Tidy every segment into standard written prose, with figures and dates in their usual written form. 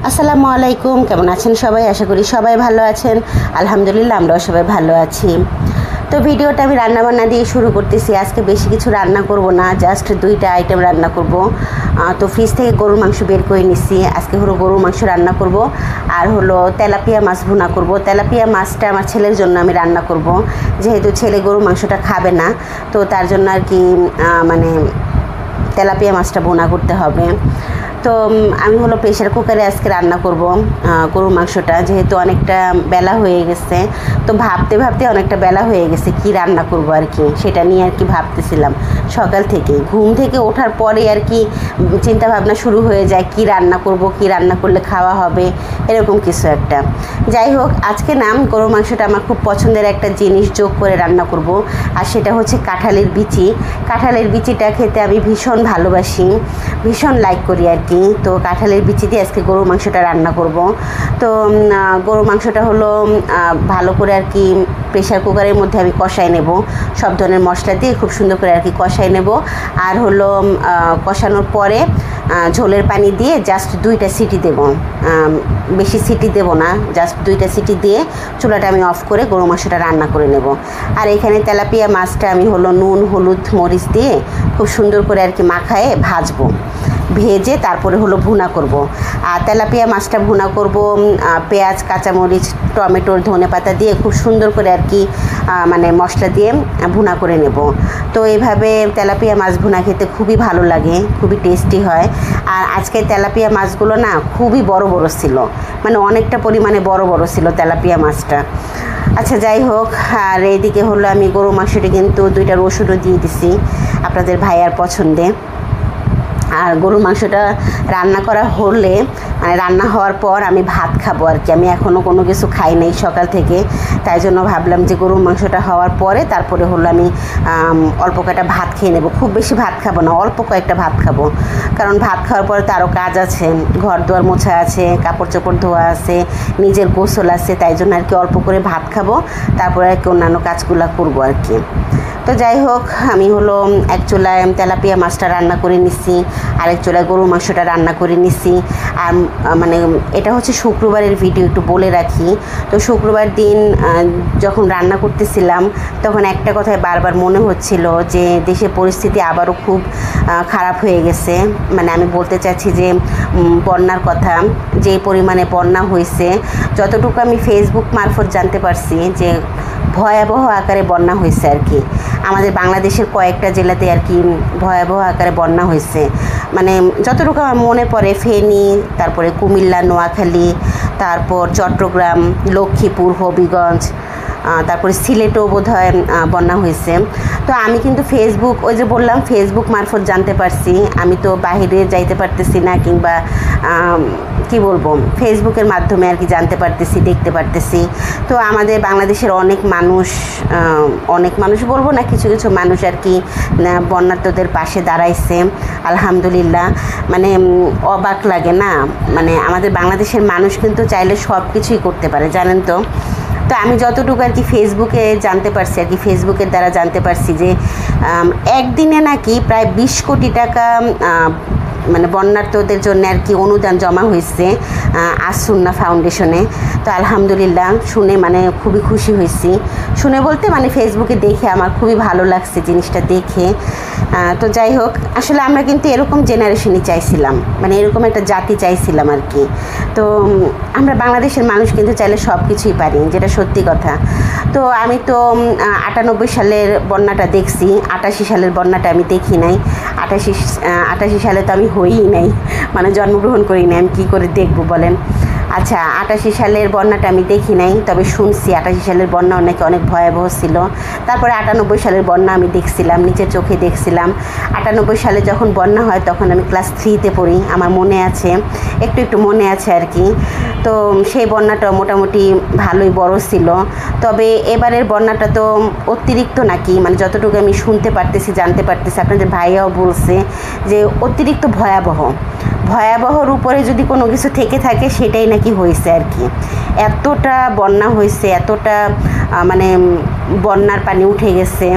আসসালামু আলাইকুম, কেমন আছেন সবাই? আশা করি সবাই ভালো আছেন। আলহামদুলিল্লাহ আমরাও সবাই ভালো আছি। তো ভিডিওটা আমি রান্নাবান্না দিয়ে শুরু করতেছি। আজকে বেশি কিছু রান্না করব না, জাস্ট 2টা আইটেম রান্না করব। তো ফ্রিজ থেকে গরুর মাংস বের করে নিচ্ছি। আজকে হলো গরুর মাংস রান্না করব, আর হলো তেলাপিয়া মাছ ভুনা করব। তেলাপিয়া মাছটা আমার ছেলের জন্য আমি রান্না করব, যেহেতু ছেলে গরুর মাংসটা খাবে না, তো তার জন্য আর কি মানে তেলাপিয়া মাছটা ভুনা করতে হবে। তো আমি হলো প্রেশার কুকারে আজকে রান্না করব গরুর মাংসটা, যেহেতু অনেকটা বেলা হয়ে গেছে। তো ভাবতে ভাবতে অনেকটা বেলা হয়ে গেছে কি রান্না করব আর কি, সেটা নিয়ে আর কি ভাবতেছিলাম সকাল থেকে। ঘুম থেকে ওঠার পরে আর কি চিন্তা ভাবনা শুরু হয়ে যায় কি রান্না করব, কি রান্না করলে খাওয়া হবে, এরকম কিছু একটা। যাই হোক, আজকে না গরুর মাংসটা আমার খুব পছন্দের একটা জিনিস যোগ করে রান্না করব, আর সেটা হচ্ছে কাঁঠালের বিচি। কাঁঠালের বিচিটা খেতে আমি ভীষণ ভালোবাসি, ভীষণ লাইক করি আর কি। তো কাঁঠালের বিচি দিয়ে আজকে গরুর মাংসটা রান্না করব। তো গরুর মাংসটা হলো ভালো করে আর কি প্রেশার কুকারের মধ্যে আমি কষাই নেব, সব ধরনের মশলা দিয়ে খুব সুন্দর করে আর কি কষাই নেব। আর হলো কষানোর পরে ঝোলের পানি দিয়ে জাস্ট 2টা সিটি দেব, বেশি সিটি দেব না, জাস্ট 2টা সিটি দিয়ে চুলাটা আমি অফ করে গরুর মাংসটা রান্না করে নেব। আর এখানে তেলাপিয়া মাছটা আমি হলো নুন হলুদ মরিচ দিয়ে খুব সুন্দর করে আর কি মাখায়ে ভাজবো, ভেজে তারপরে হলো ভুনা করব। আর তেলাপিয়া মাছটা ভুনা করব পেঁয়াজ কাঁচামরিচ টমেটোর ধনেপাতা দিয়ে খুব সুন্দর করে আর কি মানে মশলা দিয়ে ভুনা করে নেব। তো এইভাবে তেলাপিয়া মাছ ভুনা খেতে খুবই ভালো লাগে, খুবই টেস্টি হয়। আর আজকে তেলাপিয়া মাছগুলো না খুবই বড় বড় ছিল, মানে অনেকটা পরিমাণে বড় বড় ছিল তেলাপিয়া মাছটা। আচ্ছা যাই হোক, আর এইদিকে হলো আমি গরু মাংসটি কিন্তু 2টা রসুনও দিয়ে দিছি আপনাদের ভাইয়ার পছন্দে। আর গরুর মাংসটা রান্না করা হলে মানে রান্না হওয়ার পর আমি ভাত খাবো আর কি। আমি এখনও কোনো কিছু খাই নাই সকাল থেকে, তাই জন্য ভাবলাম যে গরুর মাংসটা হওয়ার পরে তারপরে হলো আমি অল্প কয়েকটা ভাত খেয়ে নেব। খুব বেশি ভাত খাবো না, অল্প কয়েকটা ভাত খাবো, কারণ ভাত খাওয়ার পরে তো আরও কাজ আছে, ঘর দুয়ার মোছা আছে, কাপড় চোপড় ধোয়া আছে, নিজের গোসল আছে, তাই জন্য আর কি অল্প করে ভাত খাবো, তারপরে আর কি অন্যান্য কাজগুলো করবো আর কি। তো যাই হোক, আমি হলো এক চুলায় তেলাপিয়া মাছটা রান্না করে নিচ্ছি, আরেক চুলায় গরুর মাংসটা রান্না করে নিচ্ছি। আর মানে এটা হচ্ছে শুক্রবারের ভিডিও, একটু বলে রাখি। তো শুক্রবার দিন যখন রান্না করতেছিলাম তখন একটা কথাই বারবার মনে হচ্ছিল যে দেশের পরিস্থিতি আবারও খুব খারাপ হয়ে গেছে। মানে আমি বলতে চাচ্ছি যে বন্যার কথা, যে পরিমাণে বন্যা হয়েছে, যতটুকু আমি ফেসবুক মারফত জানতে পারছি যে ভয়াবহ আকারে বন্যা হয়েছে আর কি। আমাদের বাংলাদেশের কয়েকটা জেলাতে আর কি ভয়াবহ আকারে বন্যা হয়েছে। মানে যতটুকু আমার মনে পড়ে ফেনী, তারপরে কুমিল্লা নোয়াখালী, তারপর চট্টগ্রাম লক্ষ্মীপুর হবিগঞ্জ, তারপরে সিলেটেও বোধহয় বন্যা হয়েছে। তো আমি কিন্তু ফেসবুক, ওই যে বললাম ফেসবুক মারফত জানতে পারছি, আমি তো বাইরে যাইতে পারতেছি না, কিংবা কি বলবো ফেসবুকের মাধ্যমে আর কি জানতে পারতেছি, দেখতে পারতেছি। তো আমাদের বাংলাদেশের অনেক মানুষ বলবো না, কিছু কিছু মানুষ আর কি বন্যার্তদের পাশে দাঁড়াইছে, আলহামদুলিল্লাহ। মানে অবাক লাগে না, মানে আমাদের বাংলাদেশের মানুষ কিন্তু চাইলে সব কিছুই করতে পারে, জানেন তো। তো আমি যতটুকু আর কি ফেসবুকে জানতে পারছি আর কি, ফেসবুকের দ্বারা জানতে পারছি যে একদিনে নাকি প্রায় 20 কোটি টাকা মানে বন্যার্তদের জন্য আর কি অনুদান জমা হয়েছে আসুন্না ফাউন্ডেশনে। তো আলহামদুলিল্লাহ শুনে মানে খুবই খুশি হয়েছি, শুনে বলতে মানে ফেসবুকে দেখে আমার খুবই ভালো লাগছে জিনিসটা দেখে। তো যাই হোক, আসলে আমরা কিন্তু এরকম জেনারেশনই চাইছিলাম, মানে এরকম একটা জাতি চাইছিলাম আর কি। তো আমরা বাংলাদেশের মানুষ কিন্তু চাইলে সব কিছুই পারি, যেটা সত্যি কথা। তো আমি তো 98 সালের বন্যাটা দেখছি, 88 সালের বন্যাটা আমি দেখি নাই। 88 সালে তো আমি হইই নাই, মানে জন্মগ্রহণ করি নাই, আমি কী করে দেখবো বলেন। আচ্ছা, 88 সালের বন্যাটা আমি দেখি নাই, তবে শুনছি 88 সালের বন্যা নাকি অনেক ভয়াবহ ছিল। তারপরে 98 সালের বন্যা আমি দেখছিলাম, নিজের চোখে দেখছিলাম। 98 সালে যখন বন্যা হয় তখন আমি ক্লাস 3তে পড়ি, আমার মনে আছে, একটু মনে আছে আর কি। তো সেই বন্যাটা মোটামুটি ভালোই বড় ছিল। তবে এবারের বন্যাটা তো অতিরিক্ত নাকি, মানে যতটুকু আমি শুনতে পারতেছি, জানতে পারতেছি, আপনাদের ভাইয়াও বলছে যে অতিরিক্ত ভয়াবহর উপরে যদি কোনো কিছু থেকে থাকে সেটাই নাকি হয়েছে আর কি। এতটা বন্যা হয়েছে, এতটা মানে বন্যার পানি উঠে গেছে,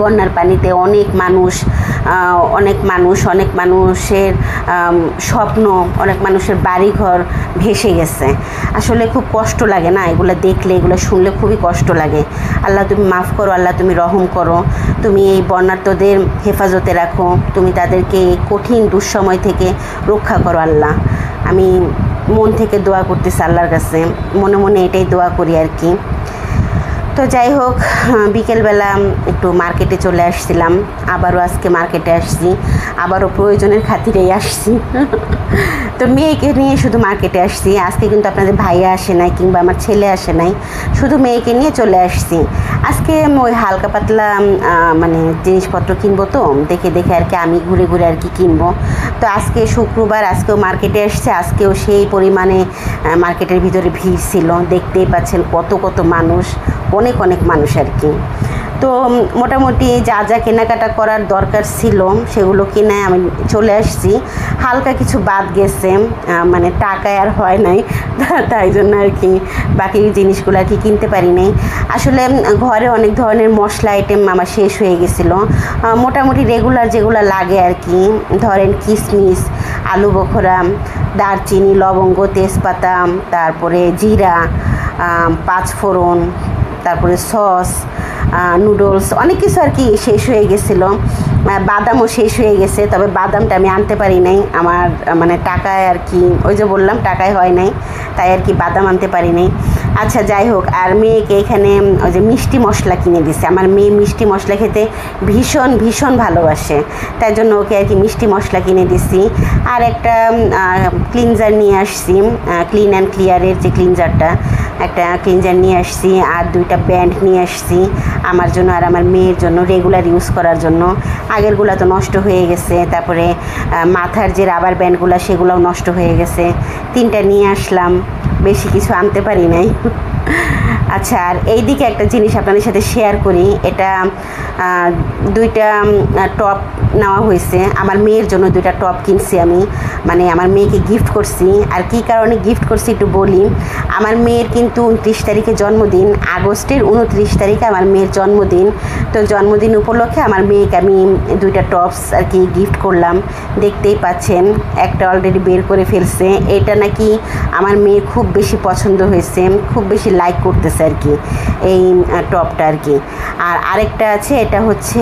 বন্যার পানিতে অনেক মানুষ অনেক মানুষের স্বপ্ন, অনেক মানুষের বাড়িঘর ভেসে গেছে। আসলে খুব কষ্ট লাগে না এগুলো দেখলে, এগুলো শুনলে খুবই কষ্ট লাগে। আল্লাহ তুমি মাফ করো, আল্লাহ তুমি রহম করো, তুমি এই বন্যার্তদের হেফাজতে রাখো, তুমি তাদেরকে কঠিন দুঃসময় থেকে রক্ষা করো আল্লাহ। আমি মন থেকে দোয়া করতেছি আল্লাহর কাছে, মনে মনে এটাই দোয়া করি আর কি। তো যাই হোক, বিকেলবেলা একটু মার্কেটে চলে আসছিলাম, আবারও আজকে মার্কেটে আসছি, আবারও প্রয়োজনের খাতিরেই আসছি। তো মেয়েকে নিয়ে শুধু মার্কেটে আসছি আজকে, কিন্তু আপনাদের ভাইয়া আসে নাই কিংবা আমার ছেলে আসে নাই, শুধু মেয়েকে নিয়ে চলে আসছি আজকে। ওই হালকা পাতলা মানে জিনিসপত্র কিনবো, তো দেখে দেখে আর কি আমি ঘুরে ঘুরে আর কি কিনবো। তো আজকে শুক্রবার, আজকেও মার্কেটে আসছে, আজকেও সেই পরিমাণে মার্কেটের ভিতরে ভিড় ছিল, দেখতেই পাচ্ছেন কত কত মানুষ, অনেক মানুষ আর কি। তো মোটামুটি যা যা কেনাকাটা করার দরকার ছিল সেগুলো কিনে আমি চলে আসছি। হালকা কিছু বাদ গেছে, মানে টাকায় আর হয় নাই, তাই জন্য আর কি বাকি জিনিসগুলো আর কি কিনতে পারি নাই। আসলে ঘরে অনেক ধরনের মশলা আইটেম আমার শেষ হয়ে গেছিলো, মোটামুটি রেগুলার যেগুলো লাগে আর কি, ধরেন কিশমিশ, আলু বখরা, দারচিনি, লবঙ্গ, তেজপাতা, তারপরে জিরা, পাঁচফোড়ন, তারপরে সস, নুডলস, অনেক কিছু আর কি শেষ হয়ে গেছিলো। বাদামও শেষ হয়ে গেছে, তবে বাদামটা আমি আনতে পারি নাই, আমার মানে টাকায় আর কি, ওই যে বললাম টাকায় হয় নাই, তাই আর কি বাদাম আনতে পারি নাই। আচ্ছা যাই হোক, আর মেয়েকে এখানে ওই যে মিষ্টি মশলা কিনে দিছে, আমার মেয়ে মিষ্টি মশলা খেতে ভীষণ ভালোবাসে, তাই জন্য ওকে আর কি মিষ্টি মশলা কিনে দিছি। আর একটা ক্লিনজার নিয়ে আসছি, ক্লিন অ্যান্ড ক্লিয়ারের যে ক্লিনজারটা, একটা ক্লিনজার নিয়ে আসছি, আর দুইটা ব্যান্ড নিয়ে আসছি আমার জন্য আর আমার মেয়ের জন্য রেগুলার ইউজ করার জন্য। আগেরগুলো তো নষ্ট হয়ে গেছে, তারপরে মাথার যে রাবার ব্যান্ডগুলো সেগুলোও নষ্ট হয়ে গেছে, 3টা নিয়ে আসলাম, বেশি কিছু আনতে পারি নাই। আচ্ছা, আর এইদিকে একটা জিনিস আপনাদের সাথে শেয়ার করি, এটা 2টা টপ নেওয়া হয়েছে আমার মেয়ের জন্য, 2টা টপ কিনছি আমি, মানে আমার মেয়েকে গিফট করছি। আর কি কারণে গিফট করছি একটু বলি, আমার মেয়ের কিন্তু 29 তারিখে জন্মদিন, আগস্টের 29 তারিখে আমার মেয়ের জন্মদিন। তো জন্মদিন উপলক্ষে আমার মেয়েকে আমি 2টা টপস আর কি গিফট করলাম, দেখতেই পাচ্ছেন, একটা অলরেডি বের করে ফেলছে। এটা নাকি আমার মেয়ের খুব বেশি পছন্দ হয়েছে, খুব বেশি লাইক করতেছে আর কি এই টপটা আর কি। আর আরেকটা আছে, এটা হচ্ছে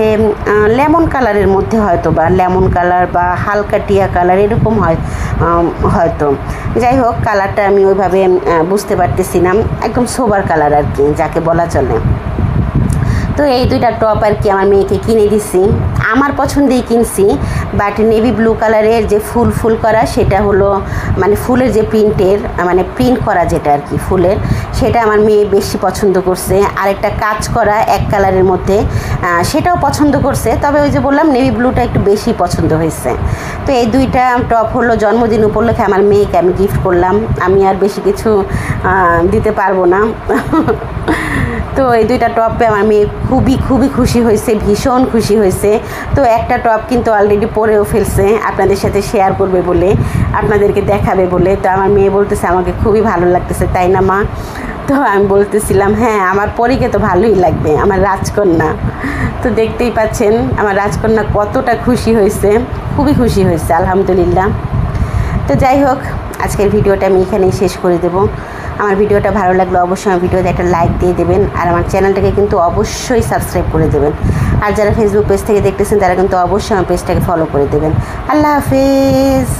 লেমন কালারের মধ্যে, হয়তো বা লেমন কালার বা হালকা টিয়া কালার এরকম হয় হয়তো, যাই হোক কালারটা আমি ওইভাবে বুঝতে পারতেছি না, একদম সোবার কালার আর কি যাকে বলা চলে। তো এই 2টা টপ আর কি আমার মেয়েকে কিনে দিছি, আমার পছন্দেই কিনছি, বাট নেভি ব্লু কালারের যে ফুল করা, সেটা হলো মানে ফুলের যে প্রিন্টের, মানে প্রিন্ট করা যেটা আর কি ফুলের, সেটা আমার মেয়ে বেশি পছন্দ করছে। আরেকটা কাজ করা এক কালারের মধ্যে, সেটাও পছন্দ করছে, তবে ওই যে বললাম নেভি ব্লুটা একটু বেশি পছন্দ হয়েছে। তো এই 2টা টপ হলো জন্মদিন উপলক্ষে আমার মেয়েকে আমি গিফট করলাম, আমি আর বেশি কিছু দিতে পারবো না। তো এই 2টা টপে আমার মেয়ে খুবই খুশি হয়েছে, ভীষণ খুশি হয়েছে। তো একটা টপ কিন্তু অলরেডি পরেও ফেলছে, আপনাদের সাথে শেয়ার করবে বলে, আপনাদেরকে দেখাবে বলে। তো আমার মেয়ে বলতেছে আমাকে খুবই ভালো লাগতেছে, তাই না মা? তো আমি বলতেছিলাম হ্যাঁ, আমার পরীকে তো ভালোই লাগবে, আমার রাজকন্যা। তো দেখতেই পাচ্ছেন আমার রাজকন্যা কতটা খুশি হয়েছে, খুবই খুশি হয়েছে আলহামদুলিল্লাহ। তো যাই হোক, আজকের ভিডিওটা আমি এখানেই শেষ করে দেব। আমার ভিডিওটা ভালো লাগলে অবশ্যই আমার ভিডিওতে একটা লাইক দিয়ে দেবেন, আর আমার চ্যানেলটাকে কিন্তু অবশ্যই সাবস্ক্রাইব করে দেবেন। আর যারা ফেসবুক পেজ থেকে দেখতেছেন তারা কিন্তু অবশ্যই আমার পেজটাকে ফলো করে দেবেন। আল্লাহ হাফেজ।